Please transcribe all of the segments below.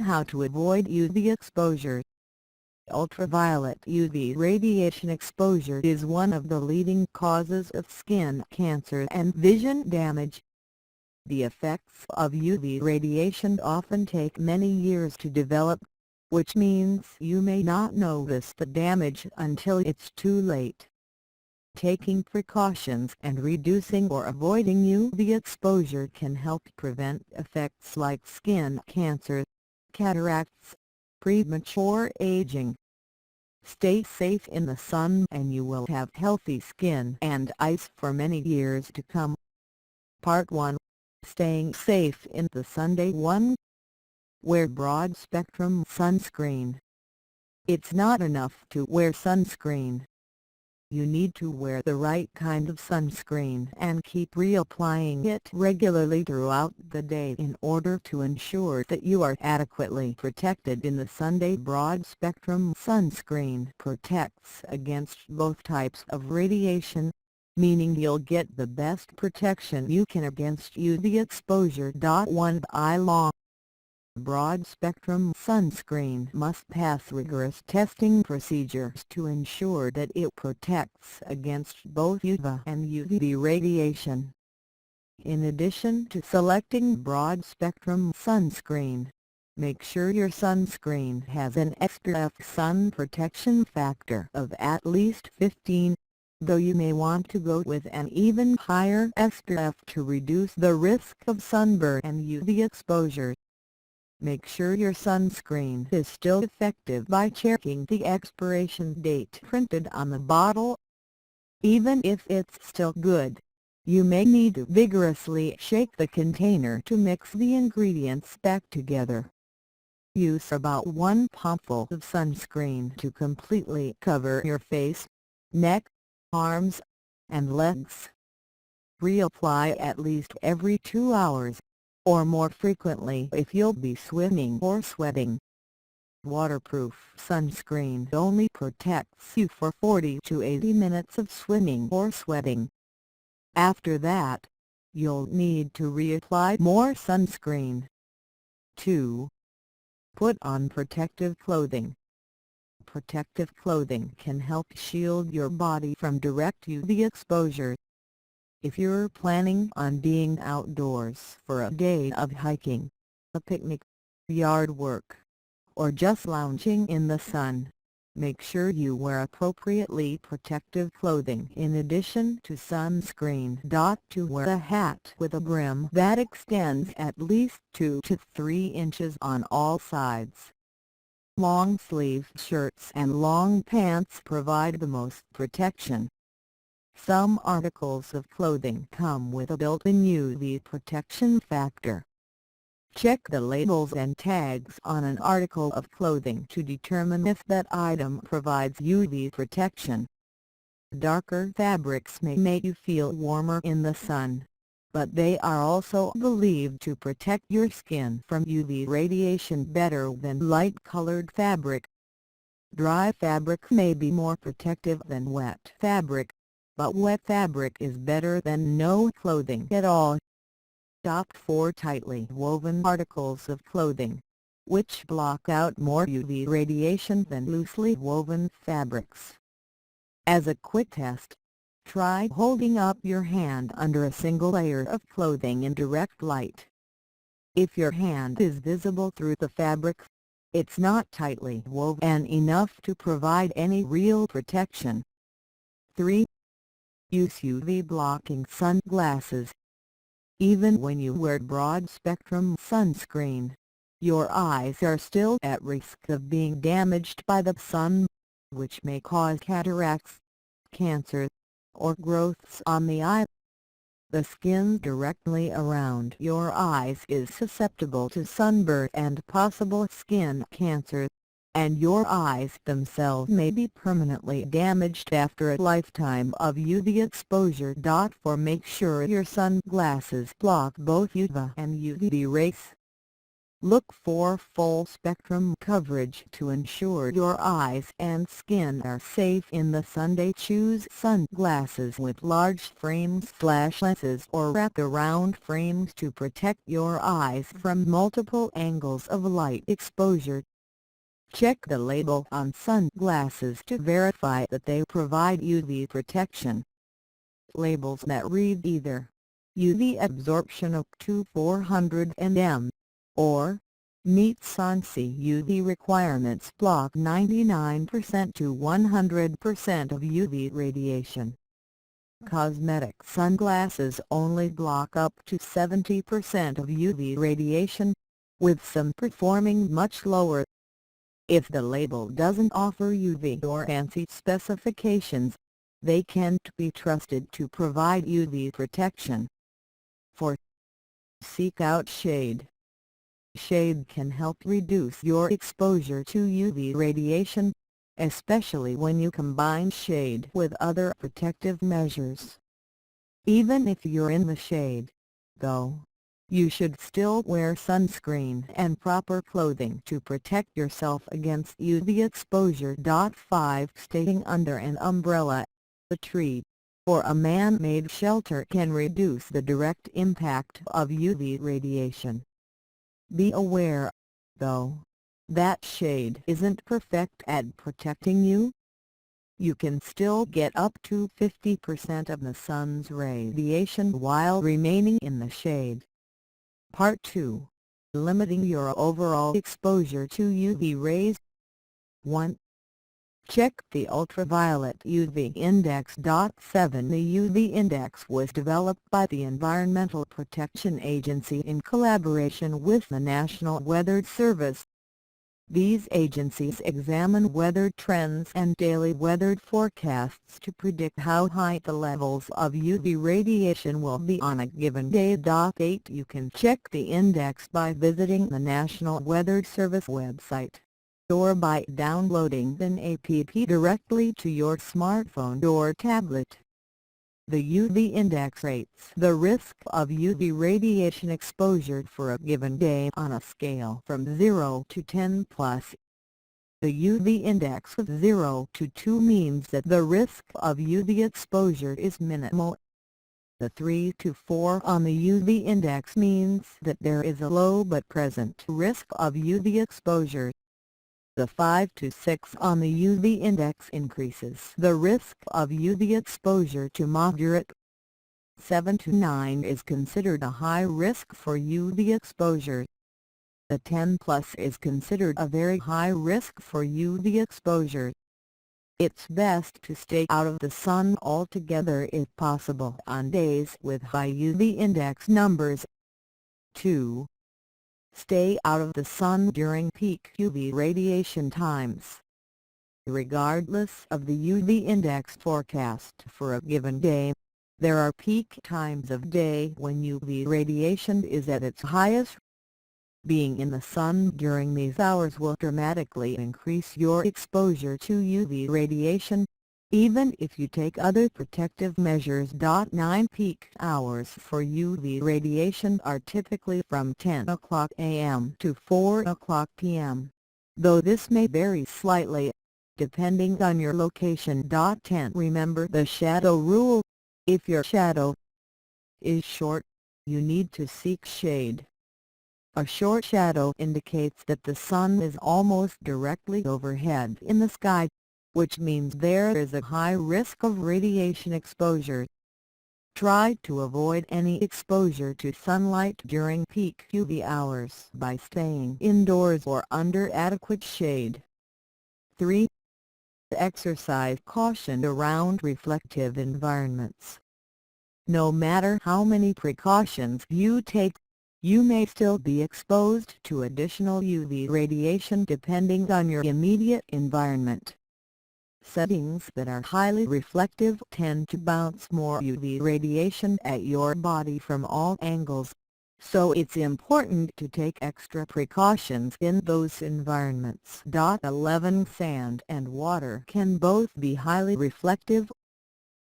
how to avoid UV exposure. Ultraviolet UV radiation exposure is one of the leading causes of skin cancer and vision damage. The effects of UV radiation often take many years to develop, which means you may not notice the damage until it's too late. Taking precautions and reducing or avoiding UV exposure can help prevent effects like skin cancer, cataracts, premature aging. Stay safe in the sun and you will have healthy skin and eyes for many years to come. Part 1. Staying safe in the sun. Day 1. Wear broad-spectrum sunscreen. It's not enough to wear sunscreen. You need to wear the right kind of sunscreen and keep reapplying it regularly throughout the day in order to ensure that you are adequately protected in the sun. Broad-spectrum sunscreen protects against both types of radiation, meaning you'll get the best protection you can against UV exposure. 1 eye long. Broad-spectrum sunscreen must pass rigorous testing procedures to ensure that it protects against both UVA and UVB radiation. In addition to selecting broad-spectrum sunscreen, make sure your sunscreen has an SPF sun protection factor of at least 15, though you may want to go with an even higher SPF to reduce the risk of sunburn and UV exposure. Make sure your sunscreen is still effective by checking the expiration date printed on the bottle. Even if it's still good, you may need to vigorously shake the container to mix the ingredients back together. Use about 1 pumpful of sunscreen to completely cover your face, neck, arms, and legs. Reapply at least every 2 hours, or more frequently if you'll be swimming or sweating. Waterproof sunscreen only protects you for 40 to 80 minutes of swimming or sweating. After that, you'll need to reapply more sunscreen. 2. Put on protective clothing. Protective clothing can help shield your body from direct UV exposure. If you're planning on being outdoors for a day of hiking, a picnic, yard work, or just lounging in the sun, make sure you wear appropriately protective clothing in addition to sunscreen. To wear a hat with a brim that extends at least 2 to 3 inches on all sides. Long-sleeve shirts and long pants provide the most protection. Some articles of clothing come with a built-in UV protection factor. Check the labels and tags on an article of clothing to determine if that item provides UV protection. Darker fabrics may make you feel warmer in the sun, but they are also believed to protect your skin from UV radiation better than light-colored fabric. Dry fabric may be more protective than wet fabric, but wet fabric is better than no clothing at all. Opt for tightly woven articles of clothing, which block out more UV radiation than loosely woven fabrics. As a quick test, try holding up your hand under a single layer of clothing in direct light. If your hand is visible through the fabric, it's not tightly woven enough to provide any real protection. 3. Use UV blocking sunglasses. Even when you wear broad-spectrum sunscreen, your eyes are still at risk of being damaged by the sun, which may cause cataracts, cancer, or growths on the eye. The skin directly around your eyes is susceptible to sunburn and possible skin cancer, and your eyes themselves may be permanently damaged after a lifetime of UV exposure. Make sure your sunglasses block both UVA and UVB rays. Look for full-spectrum coverage to ensure your eyes and skin are safe in the sun. Choose sunglasses with large frames/lenses or wrap-around frames to protect your eyes from multiple angles of light exposure. Check the label on sunglasses to verify that they provide UV protection. Labels that read either UV absorption up to 400 nm or meets ANSI UV requirements block 99% to 100% of UV radiation. Cosmetic sunglasses only block up to 70% of UV radiation, with some performing much lower. If the label doesn't offer UV or ANSI specifications, they can't be trusted to provide UV protection. 4. Seek out shade. Shade can help reduce your exposure to UV radiation, especially when you combine shade with other protective measures. Even if you're in the shade, though, you should still wear sunscreen and proper clothing to protect yourself against UV exposure. 5. Staying under an umbrella, a tree, or a man-made shelter can reduce the direct impact of UV radiation. Be aware, though, that shade isn't perfect at protecting you. You can still get up to 50% of the sun's radiation while remaining in the shade. Part 2. Limiting your overall exposure to UV rays. 1. Check the ultraviolet UV index. 7. The UV index was developed by the Environmental Protection Agency in collaboration with the National Weather Service. These agencies examine weather trends and daily weather forecasts to predict how high the levels of UV radiation will be on a given day. 8. You can check the index by visiting the National Weather Service website, or by downloading an app directly to your smartphone or tablet. The UV index rates the risk of UV radiation exposure for a given day on a scale from 0 to 10+. The UV index of 0 to 2 means that the risk of UV exposure is minimal. The 3 to 4 on the UV index means that there is a low but present risk of UV exposure. The 5 to 6 on the UV index increases the risk of UV exposure to moderate. 7 to 9 is considered a high risk for UV exposure. The 10+ is considered a very high risk for UV exposure. It's best to stay out of the sun altogether if possible on days with high UV index numbers. 2. Stay out of the sun during peak UV radiation times. Regardless of the UV index forecast for a given day, there are peak times of day when UV radiation is at its highest. Being in the sun during these hours will dramatically increase your exposure to UV radiation, even if you take other protective measures. 9 Peak hours for UV radiation are typically from 10 o'clock a.m. to 4 o'clock p.m., though this may vary slightly, depending on your location. 10 Remember the shadow rule: if your shadow is short, you need to seek shade. A short shadow indicates that the sun is almost directly overhead in the sky, which means there is a high risk of radiation exposure. Try to avoid any exposure to sunlight during peak UV hours by staying indoors or under adequate shade. 3. Exercise caution around reflective environments. No matter how many precautions you take, you may still be exposed to additional UV radiation depending on your immediate environment. Settings that are highly reflective tend to bounce more UV radiation at your body from all angles, so it's important to take extra precautions in those environments. 11 Sand and water can both be highly reflective.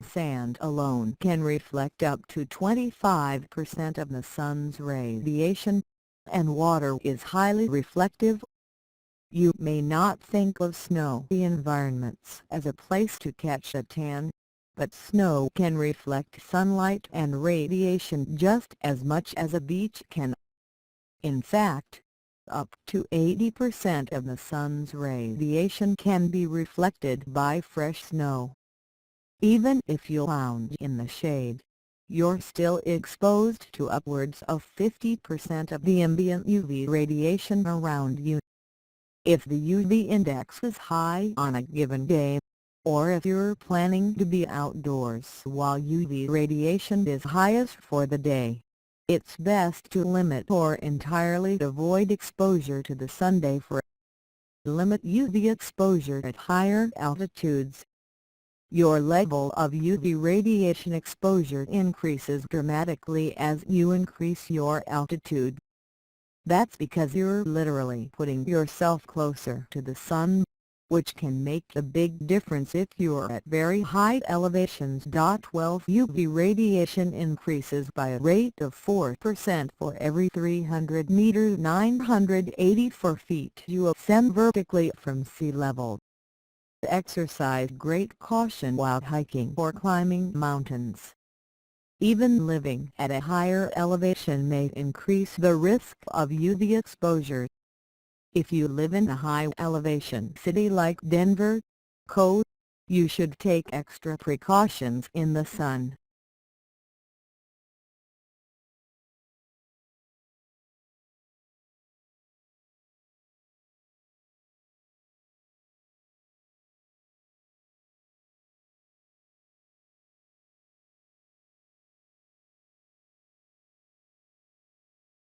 Sand alone can reflect up to 25% of the sun's radiation, and water is highly reflective. You may not think of snowy environments as a place to catch a tan, but snow can reflect sunlight and radiation just as much as a beach can. In fact, up to 80% of the sun's radiation can be reflected by fresh snow. Even if you lounge in the shade, you're still exposed to upwards of 50% of the ambient UV radiation around you. If the UV index is high on a given day, or if you're planning to be outdoors while UV radiation is highest for the day, it's best to limit or entirely avoid exposure to the sun. Limit UV exposure at higher altitudes. Your level of UV radiation exposure increases dramatically as you increase your altitude. That's because you're literally putting yourself closer to the sun, which can make a big difference if you're at very high elevations. 12 UV radiation increases by a rate of 4% for every 300 meters, 984 feet you ascend vertically from sea level. Exercise great caution while hiking or climbing mountains. Even living at a higher elevation may increase the risk of UV exposure. If you live in a high-elevation city like Denver, you should take extra precautions in the sun.